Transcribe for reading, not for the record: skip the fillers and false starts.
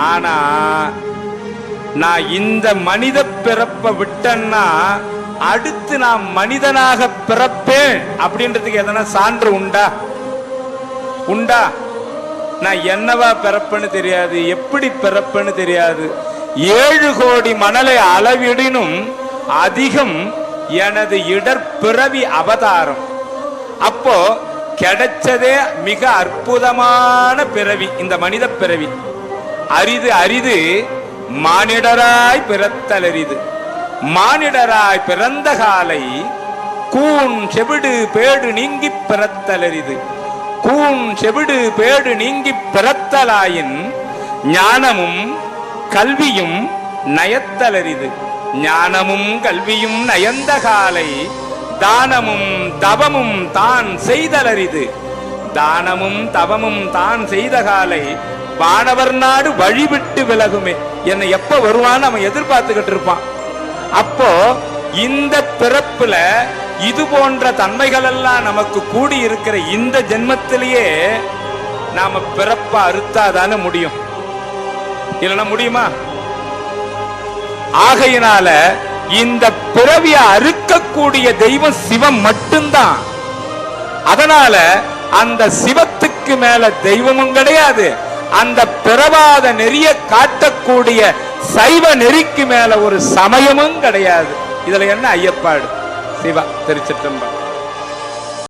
ஆனா நான் இந்த மனித பிறப்பை விட்டேன்னா அடுத்து நான் மனிதனாக பிறப்பேன் அப்படின்றதுக்கு எதனா சான்று உண்டா? உண்டா? நான் என்னவா பிறப்பேன்னு தெரியாது, எப்படி பிறப்பேன்னு தெரியாது. 7 கோடி மணலை அளவிடினும் அதிகம் எனது இடர்பிறவி அவதாரம். அப்போ கிடைச்சதே மிக அற்புதமான பிறவி, இந்த மனித பிறவி. அரிது அரிது மானிடராய் பிறத்தல் அரிது. மானிடராய் பிறந்த காலை கூன் செவிடு பேடு நீங்கி பிறத்தல் அரிது. கூன் செவிடு பேடு நீங்கி பிறத்தலாயின் ஞானமும் கல்வியும் நயத்தல் அரிது. ஞானமும் கல்வியும் நயந்த காலை தானமும் தவமும் தான் செய்தல் அரிது. தானமும் தவமும் தான் செய்த காலை வானவர் நாடு வழிவிட்டு விலகுமே. என்னை எப்ப வருவான்னு அவன் எதிர்பார்த்துக்கிட்டு இருப்பான். அப்போ இந்த பிறப்புல இது போன்ற தன்மைகள் எல்லாம் நமக்கு கூடி இருக்கிற இந்த ஜென்மத்திலேயே நாம பிறப்ப அறுத்தாதானே முடியும், இல்லைன்னா முடியுமா? ஆகையினால இந்த பிறவியை அறுக்கக்கூடிய தெய்வம் சிவம் மட்டும்தான். அதனால அந்த சிவத்துக்கு மேல தெய்வமும் கிடையாது. அந்த பிறவாத நெறிய காட்டக்கூடிய சைவ நெறிக்கு மேல ஒரு சமயமும் கிடையாது. இதுல என்ன ஐயப்பாடு? சிவா திருச்சிற்றம்பலம்.